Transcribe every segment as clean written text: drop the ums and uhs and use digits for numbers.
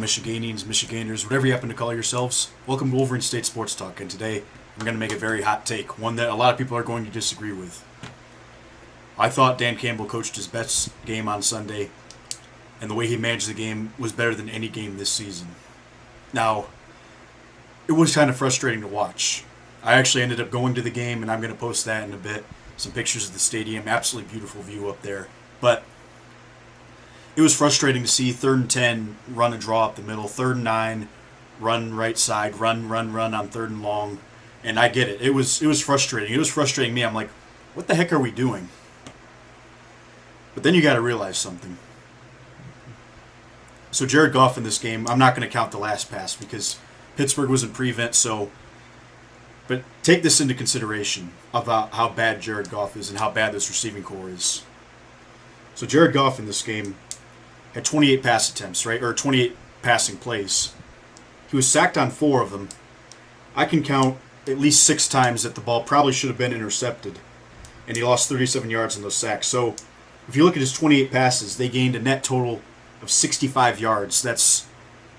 Michiganians, Michiganders, whatever you happen to call yourselves. Welcome to Wolverine State Sports Talk, and today I'm going to make a very hot take, one that a lot of people are going to disagree with. I thought Dan Campbell coached his best game on Sunday, and the way he managed the game was better than any game this season. Now, it was kind of frustrating to watch. I actually ended up going to the game, and I'm going to post that in a bit. Some pictures of the stadium, absolutely beautiful view up there. But it was frustrating to see 3rd and 10, run a draw up the middle, 3rd and 9, run right side, run on 3rd and long. And I get it. It was frustrating. It was frustrating me. I'm like, what the heck are we doing? But then you got to realize something. So Jared Goff in this game, I'm not going to count the last pass because Pittsburgh was in prevent, but take this into consideration about how bad Jared Goff is and how bad this receiving core is. So Jared Goff in this game had 28 pass attempts, right? Or 28 passing plays. He was sacked on 4 of them. I can count at least 6 times that the ball probably should have been intercepted. And he lost 37 yards in those sacks. So if you look at his 28 passes, they gained a net total of 65 yards. That's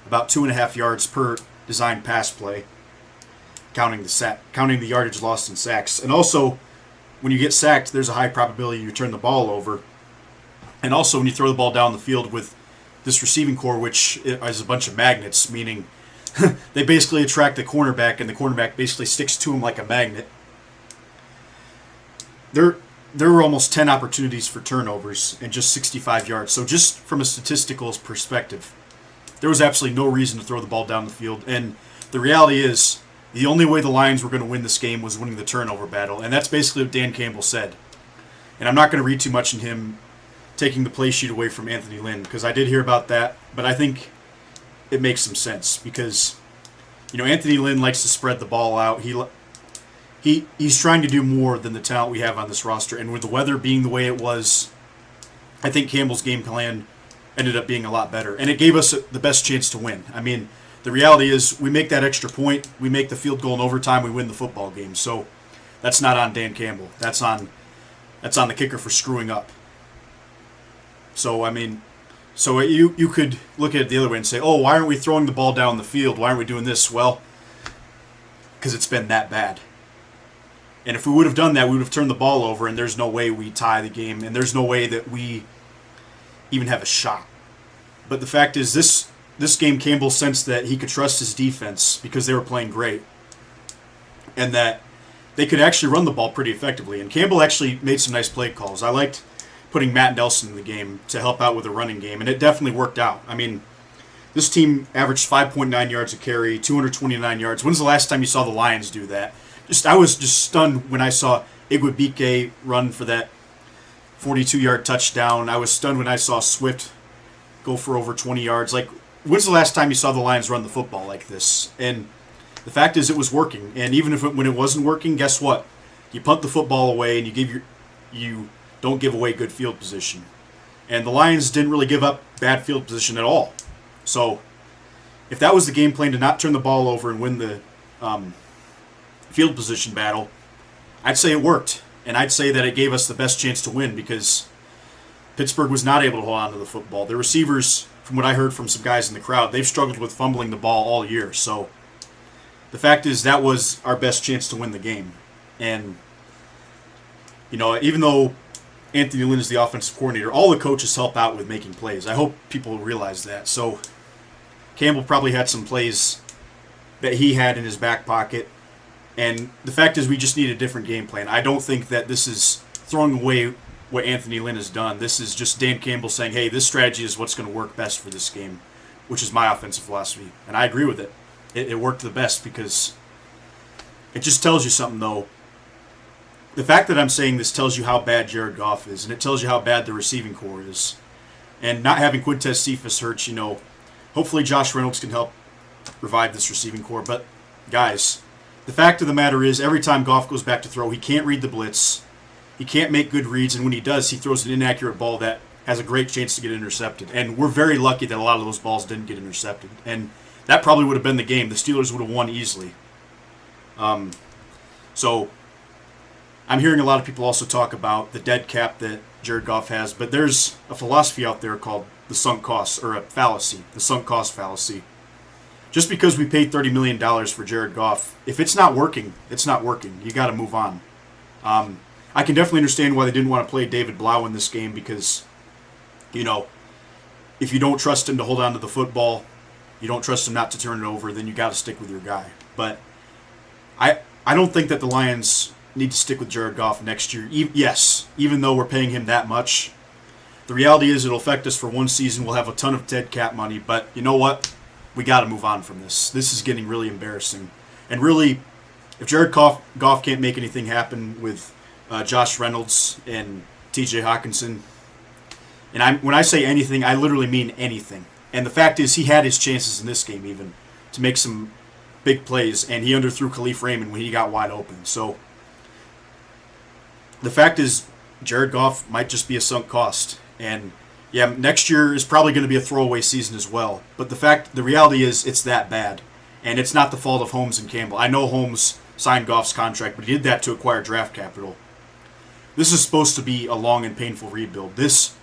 about 2.5 yards per designed pass play, counting the yardage lost in sacks. And also, when you get sacked, there's a high probability you turn the ball over. And also, when you throw the ball down the field with this receiving core, which is a bunch of magnets, meaning they basically attract the cornerback, and the cornerback basically sticks to him like a magnet. There were almost 10 opportunities for turnovers and just 65 yards. So just from a statistical perspective, there was absolutely no reason to throw the ball down the field. And the reality is, the only way the Lions were going to win this game was winning the turnover battle. And that's basically what Dan Campbell said. And I'm not going to read too much in him taking the play sheet away from Anthony Lynn, because I did hear about that, but I think it makes some sense because, Anthony Lynn likes to spread the ball out. He's trying to do more than the talent we have on this roster. And with the weather being the way it was, I think Campbell's game plan ended up being a lot better. And it gave us the best chance to win. I mean, the reality is we make that extra point, we make the field goal in overtime, we win the football game. So that's not on Dan Campbell. That's on the kicker for screwing up. So, you could look at it the other way and say, oh, why aren't we throwing the ball down the field? Why aren't we doing this? Well, because it's been that bad. And if we would have done that, we would have turned the ball over, and there's no way we tie the game, and there's no way that we even have a shot. But the fact is, this game, Campbell sensed that he could trust his defense because they were playing great, and that they could actually run the ball pretty effectively. And Campbell actually made some nice play calls. I liked putting Matt Nelson in the game to help out with the running game, and it definitely worked out. I mean, this team averaged 5.9 yards a carry, 229 yards. When's the last time you saw the Lions do that? I was just stunned when I saw Igwebike run for that 42-yard touchdown. I was stunned when I saw Swift go for over 20 yards. Like, when's the last time you saw the Lions run the football like this? And the fact is, it was working. And even when it wasn't working, guess what? You punt the football away, and you don't give away good field position. And the Lions didn't really give up bad field position at all. So if that was the game plan, to not turn the ball over and win the field position battle, I'd say it worked. And I'd say that it gave us the best chance to win because Pittsburgh was not able to hold on to the football. The receivers, from what I heard from some guys in the crowd, they've struggled with fumbling the ball all year. So the fact is, that was our best chance to win the game. And, even though Anthony Lynn is the offensive coordinator, all the coaches help out with making plays. I hope people realize that. So Campbell probably had some plays that he had in his back pocket. And the fact is, we just need a different game plan. I don't think that this is throwing away what Anthony Lynn has done. This is just Dan Campbell saying, hey, this strategy is what's going to work best for this game, which is my offensive philosophy. And I agree with it. It worked the best because it just tells you something, though. The fact that I'm saying this tells you how bad Jared Goff is, and it tells you how bad the receiving core is. And not having Quintez Cephas hurts, hopefully Josh Reynolds can help revive this receiving core. But, guys, the fact of the matter is, every time Goff goes back to throw, he can't read the blitz. He can't make good reads, and when he does, he throws an inaccurate ball that has a great chance to get intercepted. And we're very lucky that a lot of those balls didn't get intercepted. And that probably would have been the game. The Steelers would have won easily. So I'm hearing a lot of people also talk about the dead cap that Jared Goff has, but there's a philosophy out there called the sunk cost, or a fallacy, the sunk cost fallacy. Just because we paid $30 million for Jared Goff, if it's not working, it's not working. You got to move on. I can definitely understand why they didn't want to play David Blau in this game because, if you don't trust him to hold on to the football, you don't trust him not to turn it over, then you got to stick with your guy. But I don't think that the Lions need to stick with Jared Goff next year. Yes, even though we're paying him that much, the reality is it'll affect us for one season. We'll have a ton of dead cap money, but you know what? We got to move on from this. This is getting really embarrassing. And really, if Jared Goff can't make anything happen with Josh Reynolds and TJ Hawkinson, and when I say anything, I literally mean anything. And the fact is, he had his chances in this game even to make some big plays, and he underthrew Khalif Raymond when he got wide open. So the fact is, Jared Goff might just be a sunk cost. And yeah, next year is probably going to be a throwaway season as well. But the reality is, it's that bad. And it's not the fault of Holmes and Campbell. I know Holmes signed Goff's contract, but he did that to acquire draft capital. This is supposed to be a long and painful rebuild. This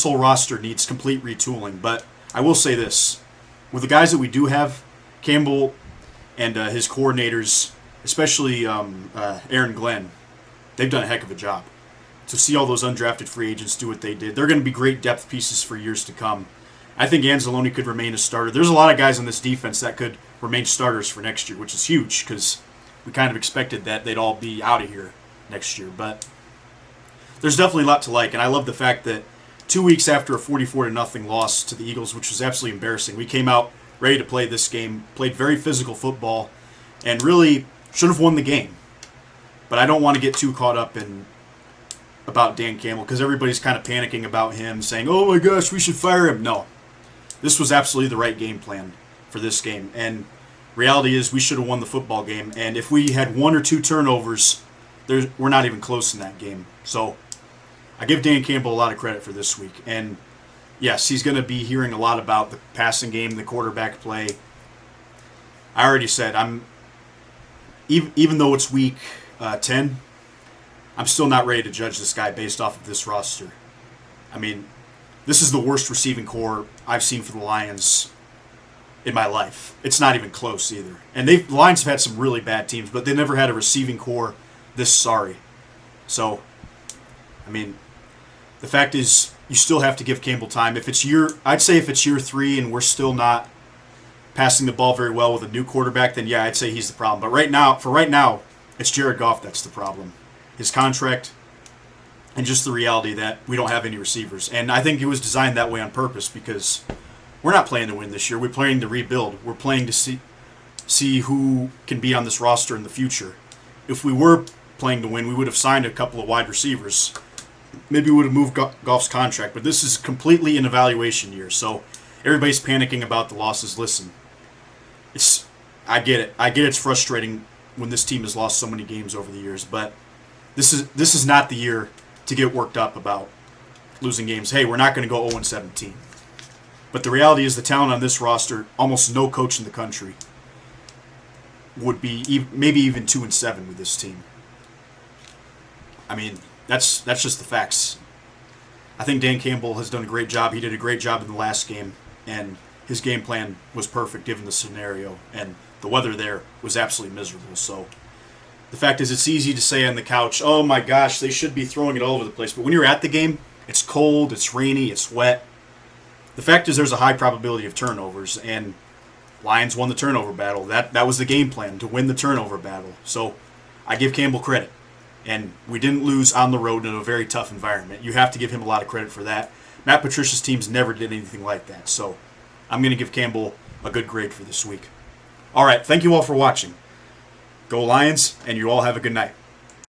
whole roster needs complete retooling. But I will say this. With the guys that we do have, Campbell and his coordinators, especially Aaron Glenn, they've done a heck of a job. To see all those undrafted free agents do what they did, they're going to be great depth pieces for years to come. I think Anzalone could remain a starter. There's a lot of guys on this defense that could remain starters for next year, which is huge because we kind of expected that they'd all be out of here next year. But there's definitely a lot to like, and I love the fact that 2 weeks after a 44-0 loss to the Eagles, which was absolutely embarrassing, we came out ready to play this game, played very physical football, and really should have won the game. But I don't want to get too caught up in about Dan Campbell because everybody's kind of panicking about him, saying, oh my gosh, we should fire him. No. This was absolutely the right game plan for this game. And reality is we should have won the football game. And if we had 1 or 2 turnovers, we're not even close in that game. So I give Dan Campbell a lot of credit for this week. And yes, he's going to be hearing a lot about the passing game, the quarterback play. I already said, even though it's week 10, I'm still not ready to judge this guy based off of this roster. I mean, this is the worst receiving core I've seen for the Lions in my life. It's not even close either. And the Lions have had some really bad teams, but they never had a receiving core this sorry. So, I mean, the fact is, you still have to give Campbell time. I'd say if it's year 3 and we're still not passing the ball very well with a new quarterback, then yeah, I'd say he's the problem. But right now, it's Jared Goff that's the problem. His contract, and just the reality that we don't have any receivers. And I think it was designed that way on purpose because we're not playing to win this year. We're playing to rebuild. We're playing to see who can be on this roster in the future. If we were playing to win, we would have signed a couple of wide receivers. Maybe we would have moved Goff's contract. But this is completely an evaluation year. So everybody's panicking about the losses. Listen, I get it. I get it's frustrating when this team has lost so many games over the years, but this is not the year to get worked up about losing games. Hey, we're not going to go 0-17. But the reality is the talent on this roster, almost no coach in the country would be maybe even 2-7 with this team. I mean, that's just the facts. I think Dan Campbell has done a great job. He did a great job in the last game, and his game plan was perfect given the scenario, and the weather there was absolutely miserable. So the fact is, it's easy to say on the couch, oh my gosh, they should be throwing it all over the place. But when you're at the game, it's cold, it's rainy, it's wet. The fact is there's a high probability of turnovers, and Lions won the turnover battle. That was the game plan, to win the turnover battle. So I give Campbell credit. And we didn't lose on the road in a very tough environment. You have to give him a lot of credit for that. Matt Patricia's teams never did anything like that. So I'm going to give Campbell a good grade for this week. All right, thank you all for watching. Go Lions, and you all have a good night.